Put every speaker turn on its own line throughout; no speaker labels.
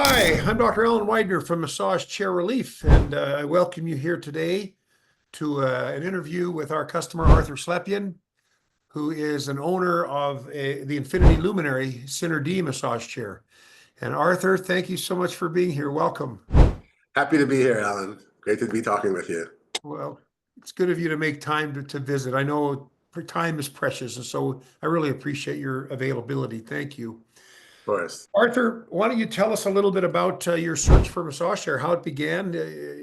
Hi, I'm Dr. Alan Widener from Massage Chair Relief, and I welcome you here today to an interview with our customer, Arthur Slepian, who is an owner of the Infinity Luminary Center D massage chair. And Arthur, thank you so much for being here. Welcome.
Happy to be here, Alan. Great to be talking with you. Of
Well, it's good of you to make time to visit. I know time is precious, and so I really appreciate your availability. Thank you.
course.
Arthur, why don't you tell us a little bit about your search for a massage chair, how it began?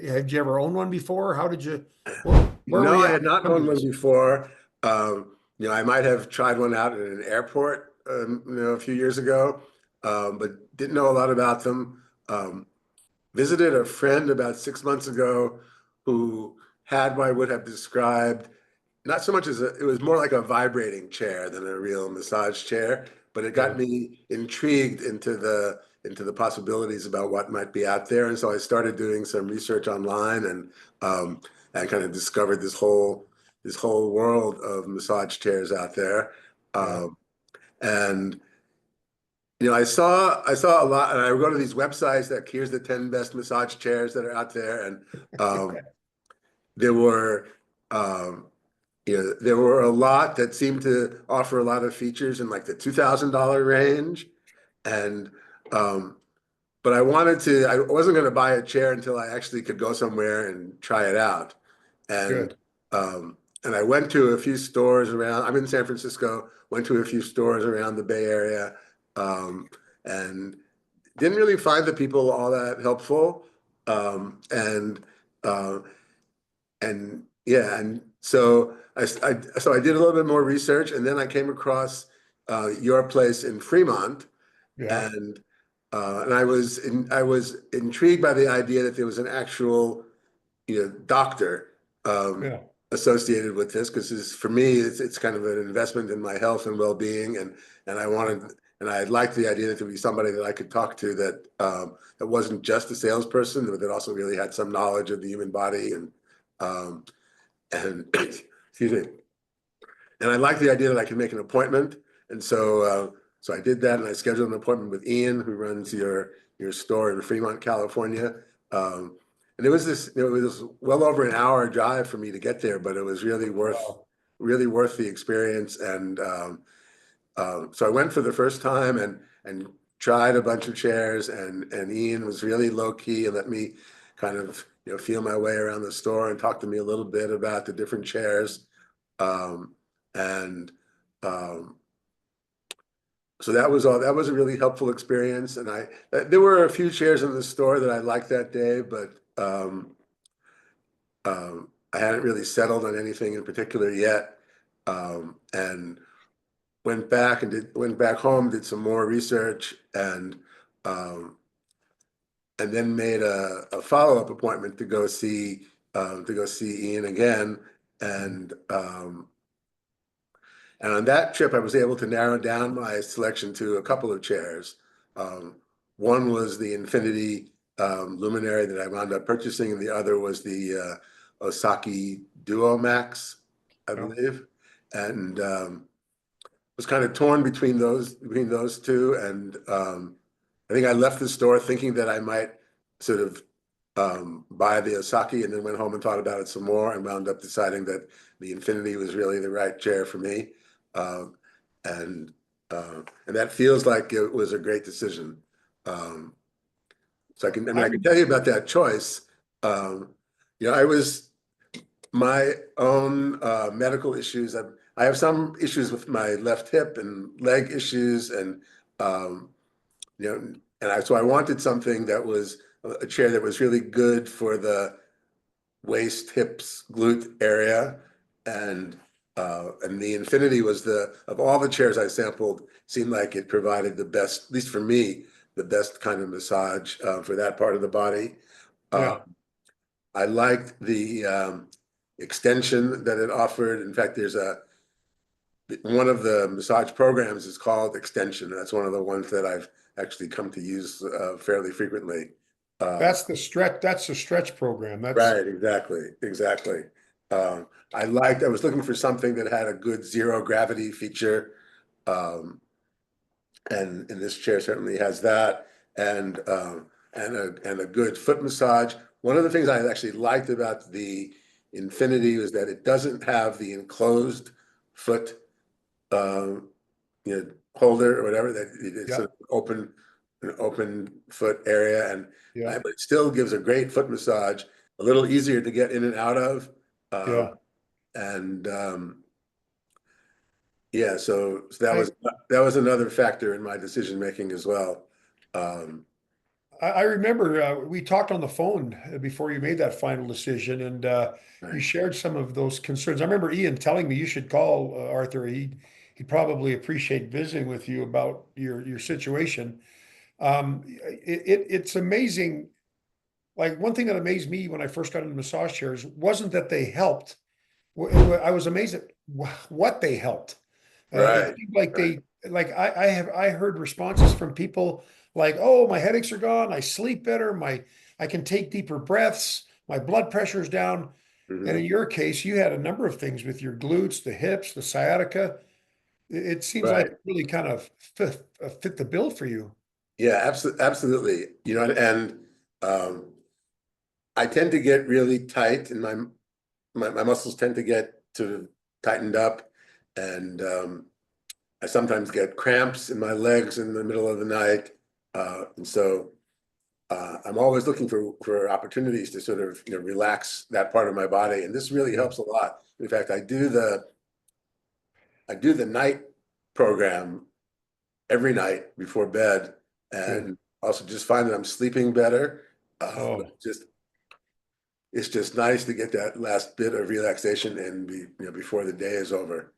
Had you ever owned one before? How did you, where were
No,
you
I
at
had
when it
not
come to
owned one
this?
before. I might have tried one out at an airport, a few years ago, but didn't know a lot about them. Um, Visited a friend about 6 months ago who had what I would have described not so much it was more like a vibrating chair than a real massage chair, but it got
Yeah,
me intrigued into the possibilities about what might be out there. And so I started doing some research online and kind of discovered this whole world of massage chairs out there.
yeah.
Um, and I saw a lot, and I would go to these websites that here's the 10 best massage chairs that are out there, and um, there were um, there were a lot that seemed to offer a lot of features in like the $2,000 range, and um, but I wasn't going to buy a chair until I actually could go somewhere and try it out, and
Good.
and I went to a few stores around. I'm in San Francisco. Went to a few stores around the Bay Area, um, and didn't really find the people all that helpful. Um, and uh, and yeah, and so I did a little bit more research, and then I came across your place in Fremont,
Yeah,
and I was intrigued by the idea that there was an actual doctor
yeah,
associated with this, because for me it's kind of an investment in my health and well-being, and I liked the idea that there would be somebody that I could talk to that wasn't just a salesperson, but that also really had some knowledge of the human body um, and excuse me, and I liked the idea that I could make an appointment, and so I did that, and I scheduled an appointment with Ian, who runs your store in Fremont, California. Um, and it was well over an hour drive for me to get there, but it was
wow.
really worth the experience. And so I went for the first time and tried a bunch of chairs, and Ian was really low key and let me kind of feel my way around the store and talk to me a little bit about the different chairs. Um, and um, so that was a really helpful experience. And there were a few chairs in the store that I liked that day, but I hadn't really settled on anything in particular yet. And went back home, did some more research, um, and then made a follow-up appointment to go see Ian again. And um, And on that trip, I was able to narrow down my selection to a couple of chairs. Um, One was the Infinity Luminary that I wound up purchasing, and the other was the Osaki Duo Max, I
Yeah.
believe. And was kind of torn between those two. And I think I left the store thinking that I might sort of buy the Osaki, and then went home and thought about it some more and wound up deciding that the Infinity was really the right chair for me. Um, and and that feels like it was a great decision. Um, I can
I'm,
tell you about that choice. Um, I was my own medical issues. I have some issues with my left hip and leg issues, and um, so I wanted something that was a chair that was really good for the waist, hips, glute area, and the Infinity was the of all the chairs I sampled, seemed like it provided the best, at least for me, the best kind of massage for that part of the body. Uh,
yeah.
I liked the extension that it offered. In fact, there's a one of the massage programs is called Extension. That's one of the ones that I've actually come to use fairly frequently. Um,
That's the stretch program.
Right, exactly. Um, I was looking for something that had a good zero gravity feature, um, and this chair certainly has that. and a good foot massage. One of the things I actually liked about the Infinity was that it doesn't have the enclosed foot um, holder or whatever, that it's
Yeah,
sort of an open foot area,
yeah,
but it still gives a great foot massage, a little easier to get in and out of.
yeah.
And Yeah, so
I,
that was another factor in my decision making as well. Um,
I remember we talked on the phone before you made that final decision, and you
right,
shared some of those concerns. I remember Ian telling me you should call Arthur. He'd probably appreciate visiting with you about your situation. It's amazing. Like one thing that amazed me when I first got into massage chairs wasn't that they helped. I was amazed at what they helped. It
right,
seemed like
right.
I heard responses from people like, "Oh, my headaches are gone. I sleep better. I can take deeper breaths. My blood pressure's down." And in
Mhm.
your case, you had a number of things with your glutes, the hips, the sciatica. It seems like
Right.
it really kind of fit the bill for you.
Yeah, absolutely. And um, I tend to get really tight, and my muscles tend to get sort of tightened up, and I sometimes get cramps in my legs in the middle of the night, and so I'm always looking for opportunities to sort of relax that part of my body, and this really
Yeah,
helps a lot. In fact, I do the night program every night before bed,
good.
and also just find that I'm sleeping better. But
Oh,
it's just nice to get that last bit of relaxation and before the day is over.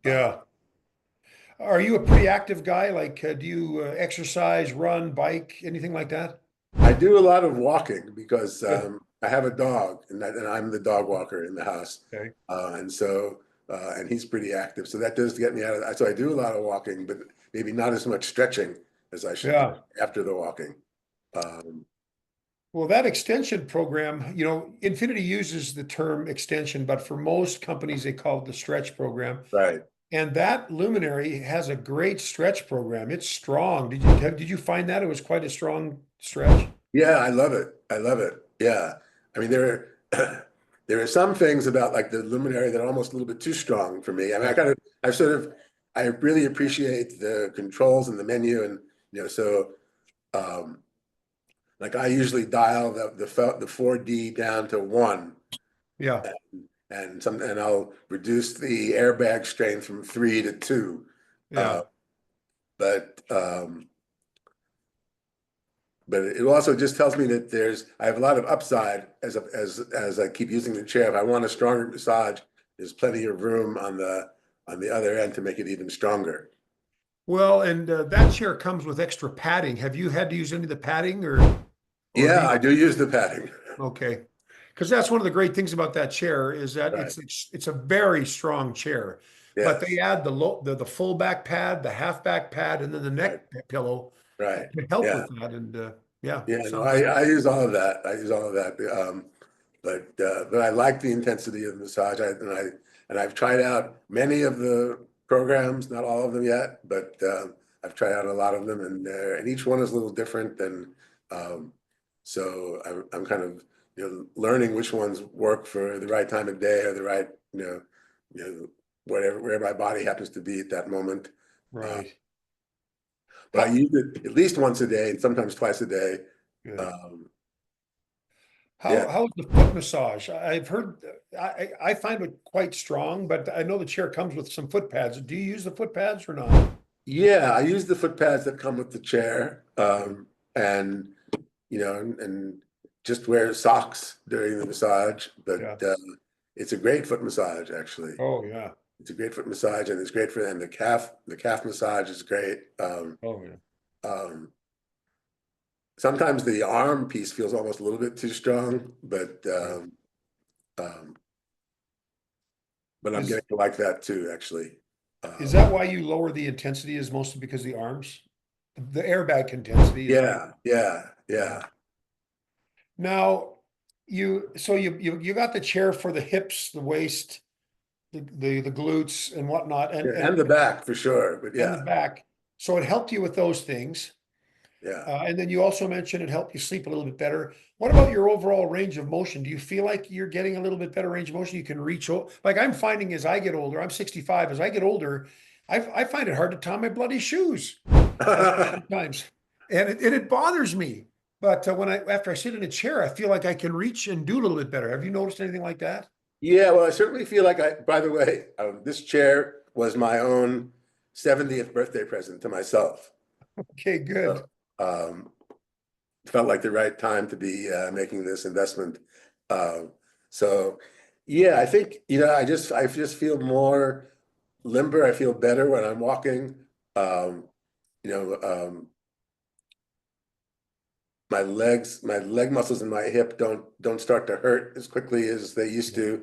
Uh,
yeah. Are you a pretty active guy? Like, do you exercise, run, bike, anything like that?
I do a lot of walking because
Good.
I have a dog, and I'm the dog walker in the house,
Okay.
and he's pretty active, so that does get me out of that. So I do a lot of walking, but maybe not as much stretching as I should do
Yeah.
after the walking. Um,
Well, that extension program, Infinity uses the term extension, but for most companies, they call it the stretch program.
right.
And that Luminary has a great stretch program. It's strong. Did you find that it was quite a strong stretch?
Yeah, I love it. I love it. Yeah. I mean, there are some things about like the luminary that are almost a little bit too strong for me. I mean,
Yeah.
I really appreciate the controls and the menu, and so um, like I usually dial the 4D down to 1,
Yeah.
and I'll reduce the airbag strain from 3 to 2. Uh,
Yeah.
but um, But it also just tells me that I have a lot of upside as I keep using the chair. If I want a stronger massage, there's plenty of room on the other end to make it even stronger.
Well, and that chair comes with extra padding. Have you had to use any of the padding or do
Yeah,
you?
I do use the padding.
Okay. Because that's one of the great things about that chair is that
Right.
it's a very strong chair. But they
Yes.
add the full back pad, the half back pad, and then the
Right.
neck pillow
Right.
to help
Yeah.
with that. And yeah,
Yeah. No,
sounds
I use all of that. I use all of that. But I like the intensity of the massage. And I've tried out many of the programs, not all of them yet, but I've tried out a lot of them, and each one is a little different. And um, so I'm kind of learning which ones work for the right time of day or the right you know where my body happens to be at that moment. Uh,
right.
but I
How
use it at least once a day, and sometimes twice a day.
good.
Um, yeah.
How's the foot massage? I've heard I find it quite strong, but I know the chair comes with some foot pads. Do you use the foot pads or not?
Yeah, I use the foot pads that come with the chair,
Good.
and and just wear socks during the massage. But
Yeah.
it's a great foot massage, actually.
Oh yeah.
It's a great foot massage, and it's great for and the calf massage is great.
Oh yeah.
Um, Sometimes the arm piece feels almost a little bit too strong,
Right.
um, but I'm
Is
getting to like that too, actually.
is
Um,
that why you lower the intensity is mostly because of the arms? The airbag intensity is
yeah, yeah,
yeah.
yeah.
Now you got the chair for the hips, the waist, the glutes and whatnot,
Yeah, and the back for sure, but
and the
yeah,
back. So it helped you with those things.
Yeah.
And then you also mentioned it helped you sleep a little bit better. What about your overall range of motion? Do you feel like you're getting a little bit better range of motion? You can reach, like I'm finding as I get older, I'm 65, as I get older, I find it hard to tie my bloody shoes sometimes. And it bothers me. But after I sit in a chair, I feel like I can reach and do a little bit better. Have you noticed anything like that?
Yeah, well, I certainly feel like by the way, this chair was my own 70th birthday present to myself.
Okay,
So,
good.
um, felt like the right time to be making this investment. Um, so, yeah, I think, I just feel more limber. I feel better when I'm walking. Um, you know, my leg muscles in my hip don't start to hurt as quickly as they used to.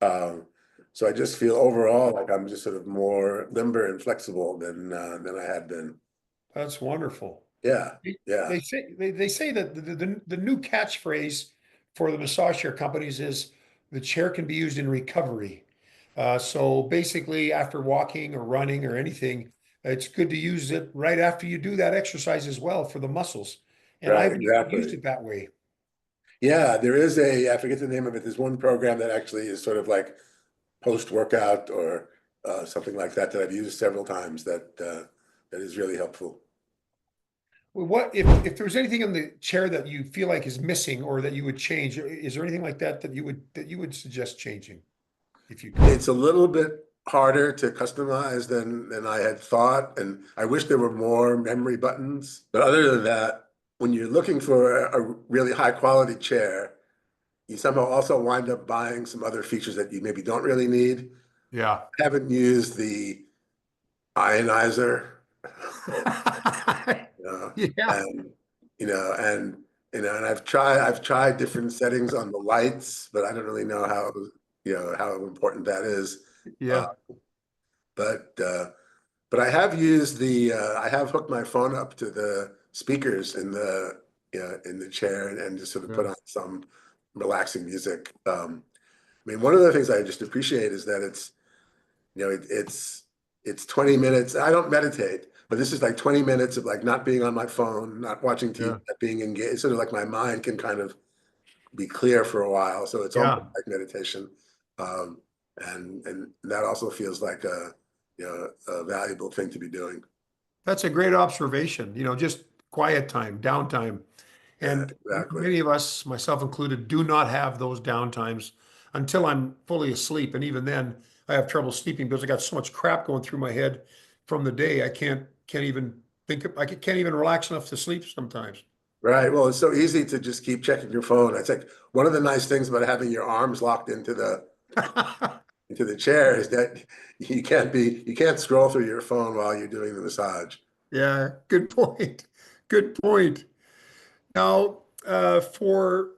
Um, so I just feel overall like I'm just sort of more limber and flexible than I had been.
That's wonderful.
Yeah,
They
yeah,
they say that the new catchphrase for the massage chair companies is the chair can be used in recovery. So basically, after walking or running or anything, it's good to use it right after you do that exercise as well for the muscles. And
right,
I've never used
exactly.
it that way.
Yeah, there is I forget the name of it. There's one program that actually is sort of like post-workout or something like that that I've used several times that is really helpful.
Well, what if there's anything in the chair that you feel like is missing or that you would change? Is there anything like that that you would suggest changing if you could?
It's a little bit harder to customize than I had thought, and I wish there were more memory buttons. But other than that, when you're looking for a really high quality chair, you somehow also wind up buying some other features that you maybe don't really need.
Yeah.
I haven't used the ionizer, you know,
Yeah.
and and I've tried different settings on the lights, but I don't really know how important that is. Uh,
Yeah.
but but I have used I have hooked my phone up to the speakers in the chair and just sort of put
Yeah.
on some relaxing music. I mean, one of the things I just appreciate is that it's 20 minutes. I don't meditate, but this is like 20 minutes of like not being on my phone, not watching TV,
Yeah.
not being engaged. It's sort of like my mind can kind of be clear for a while. So it's almost
Yeah.
like meditation. Um, and that also feels like a valuable thing to be doing.
That's a great observation. Just quiet time, downtime.
Yeah,
And
exactly.
many of us, myself included, do not have those downtimes until I'm fully asleep. And even then, I have trouble sleeping because I got so much crap going through my head from the day. I can't even can't even relax enough to sleep sometimes.
Right. Well, it's so easy to just keep checking your phone. It's like one of the nice things about having your arms locked into the chair is that you can't scroll through your phone while you're doing the massage.
Yeah, good point. Good point. Now, for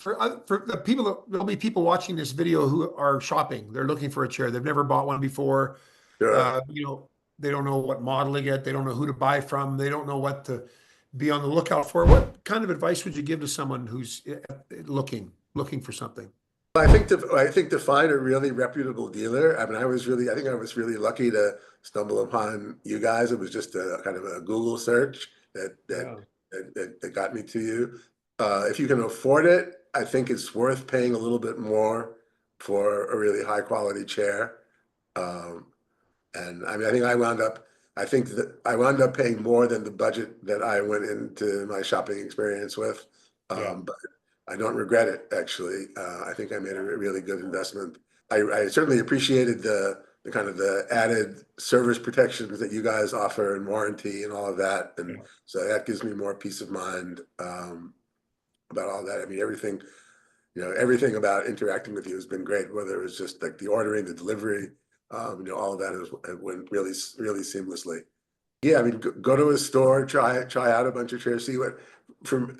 the people there'll be people watching this video who are shopping. They're looking for a chair. They've never bought one before.
Sure.
Uh, you know, they don't know what model to get. They don't know who to buy from. They don't know what to be on the lookout for. What kind of advice would you give to someone who's looking for something?
I think to find a really reputable dealer. I mean, I think I was really lucky to stumble upon you guys. It was just a kind of a Google search
Yeah,
that got me to you. If you can afford it, I think it's worth paying a little bit more for a really high quality chair. Um, and I mean, I think that I wound up paying more than the budget that I went into my shopping experience with.
yeah,
But I don't regret it, actually. I think I made a really good investment. I certainly appreciated the kind of the added service protections that you guys offer and warranty and all of that. And
yeah.
so that gives me more peace of mind about all that. I mean, everything about interacting with you has been great, whether it was just like the ordering, the delivery, all of that it went really seamlessly. Yeah, I mean, go to a store, try out a bunch of chairs, see what.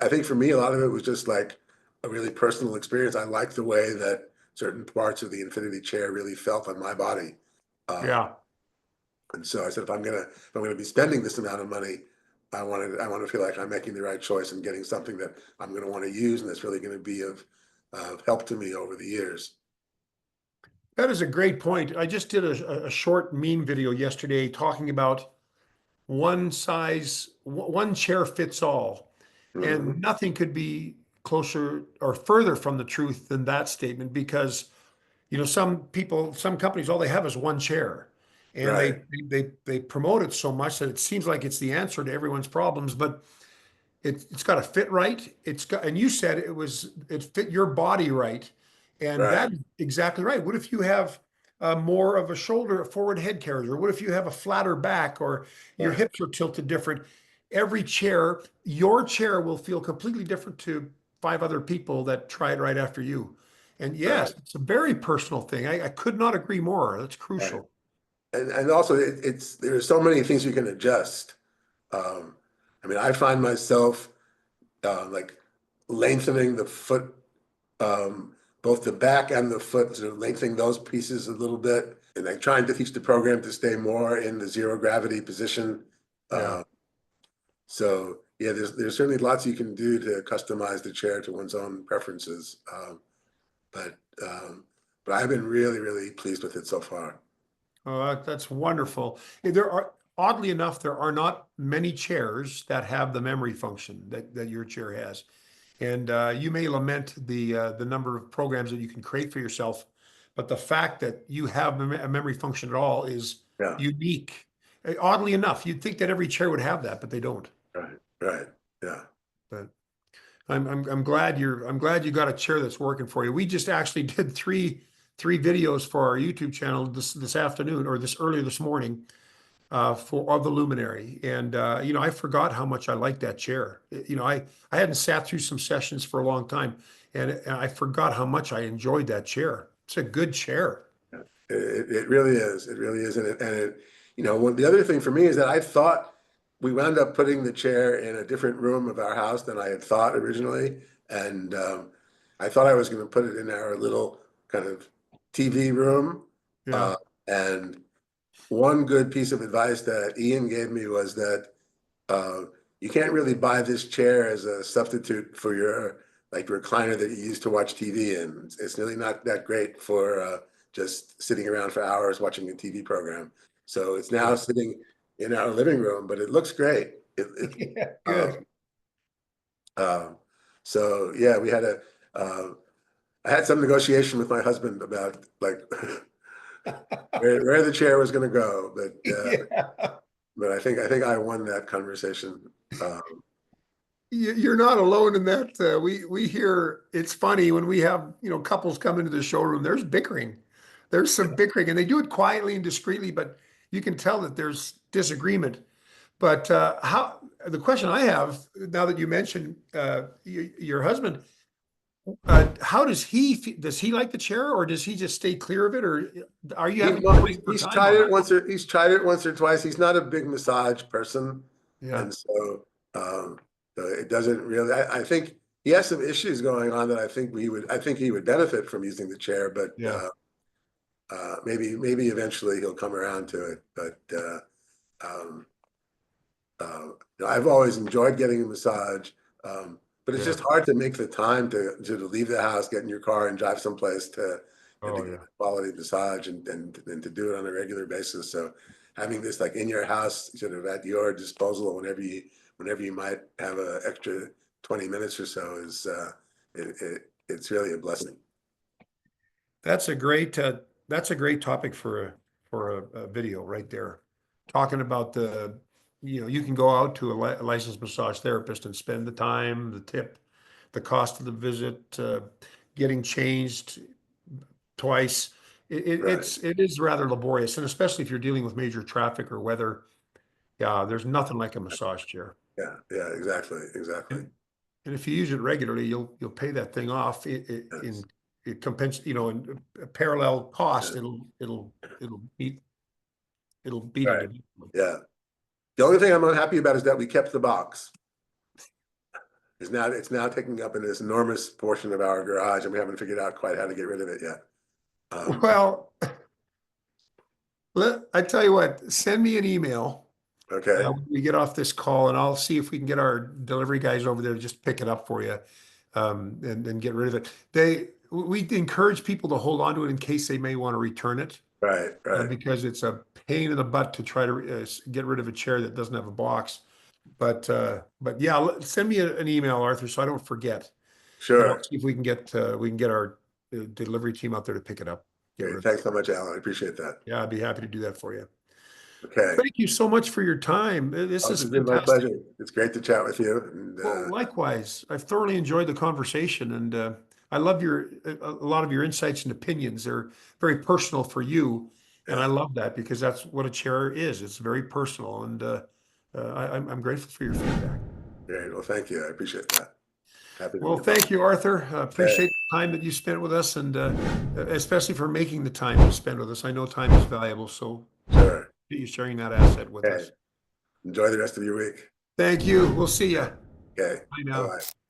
I think for me, a lot of it was just like a really personal experience. I liked the way that certain parts of the Infinity chair really felt on my body. Um,
Yeah.
and so I said, if I'm gonna be spending this amount of money, I want to feel like I'm making the right choice and getting something that I'm going to want to use and that's really going to be of help to me over the years.
That is a great point. I just did a short meme video yesterday talking about one chair fits all. And
Mhm.
nothing could be closer or further from the truth than that statement because, some people, some companies, all they have is one chair. And
Right,
they promote it so much that it seems like it's the answer to everyone's problems, but it's got to fit right. And you said it fit your body right. And
right,
that's exactly right. What if you have more of a shoulder, a forward head carriage? Or what if you have a flatter back or your
right,
hips are tilted different? Every chair, your chair will feel completely different to five other people that tried right after you. And
right,
yes, it's a very personal thing. I could not agree more. That's
right.
crucial.
And also it's there's so many things you can adjust. Um, I mean, I find myself like lengthening the foot, both the back and the foot, sort of lengthening those pieces a little bit, and like trying to teach the program to stay more in the zero gravity position.
Yeah.
Uh, so yeah, there's certainly lots you can do to customize the chair to one's own preferences. But um, but I've been really, really pleased with it so far.
Oh, that's wonderful. Oddly enough, there are not many chairs that have the memory function that your chair has. And you may lament the number of programs that you can create for yourself, but the fact that you have a memory function at all is
Yeah,
unique. Oddly enough, you'd think that every chair would have that, but they don't.
right, right. Yeah.
But I'm glad you got a chair that's working for you. We just actually did three videos for our YouTube channel this afternoon or this earlier this morning for of the Luminary. And I forgot how much I liked that chair. I hadn't sat through some sessions for a long time, and I forgot how much I enjoyed that chair. It's a good chair.
It really is. It really is. The other thing for me is that I thought we wound up putting the chair in a different room of our house than I had thought originally. And I thought I was going to put it in our little kind of TV room.
Yeah,
Uh, and one good piece of advice that Ian gave me was that uh, you can't really buy this chair as a substitute for your like recliner that you use to watch TV in. It's really not that great for just sitting around for hours watching a TV program. So it's now
good.
sitting in our living room, but it looks great.
Yeah,
Um,
good.
um, so yeah, uh, I had some negotiation with my husband about like where the chair was going to go,
Yeah.
but I think I won that conversation. Um,
You're not alone in that. We hear it's funny when we have couples come into the showroom. There's bickering. There's some bickering, and they do it quietly and discreetly, but you can tell that there's disagreement. But how the question I have now that you mentioned your husband, how does he like the chair, or does he just stay clear of it, or are you
He's
having to
not,
fight for
he's
time
tried
on
it
that?
once or he's tried it once or twice. He's not a big massage person,
Yeah,
and um, so it doesn't really. I think he has some issues going on that I think he would benefit from using the chair, but
yeah,
maybe eventually he'll come around to it. But um, I've always enjoyed getting a massage, but it's
yeah.
just hard to make the time to leave the house, get in your car, and drive someplace to
Oh,
get
yeah.
a quality massage and to do it on a regular basis. So having this like in your house, sort of at your disposal whenever you might have an extra 20 minutes or so is it's really a blessing.
That's a great topic for a video right there. Talking about you can go out to a licensed massage therapist and spend the time, the tip, the cost of the visit, getting changed twice.
Right.
It is rather laborious, and especially if you're dealing with major traffic or weather. Yeah, there's nothing like a massage chair.
Yeah. Yeah. Exactly. Exactly.
And and if you use it regularly, you'll pay that thing off in
Yes.
it compens in a parallel cost.
Yeah.
It'll beat it
Right.
eventually.
Yeah. The only thing I'm unhappy about is that we kept the box. It's now taking up this enormous portion of our garage, and we haven't figured out quite how to get rid of it yet. Um,
Well, I tell you what, send me an email
okay.
when we get off this call, and I'll see if we can get our delivery guys over there to just pick it up for you, and get rid of it. We encourage people to hold on to it in case they may want to return it.
Right, right.
because it's a pain in the butt to try to get rid of a chair that doesn't have a box. But yeah, send me an email, Arthur, so I don't forget. And I'll
Sure.
see if we can get our delivery team out there to pick it up. Get rid
Okay,
of it.
thanks so much, Alan. I appreciate that.
Yeah, I'd be happy to do that for you.
Okay.
Thank you so much for your time. This
This
is
has been my
fantastic.
pleasure. It's great to chat with you. And
Well, likewise, I've thoroughly enjoyed the conversation, and I love a lot of your insights and opinions. They're very personal for you, and I
yeah,
love that because that's what a chair is. It's very personal, and I'm grateful for your feedback.
great. Well, thank you. I appreciate that. Happy to be
Well,
involved.
thank you, Arthur.
Okay,
Appreciate the time that you spent with us, and especially for making the time to spend with us. I know time is valuable, so
sure.
you sharing that asset with
Okay.
us.
Enjoy the rest of your week.
Thank you. We'll see you.
Okay.
Bye now.
Bye-bye.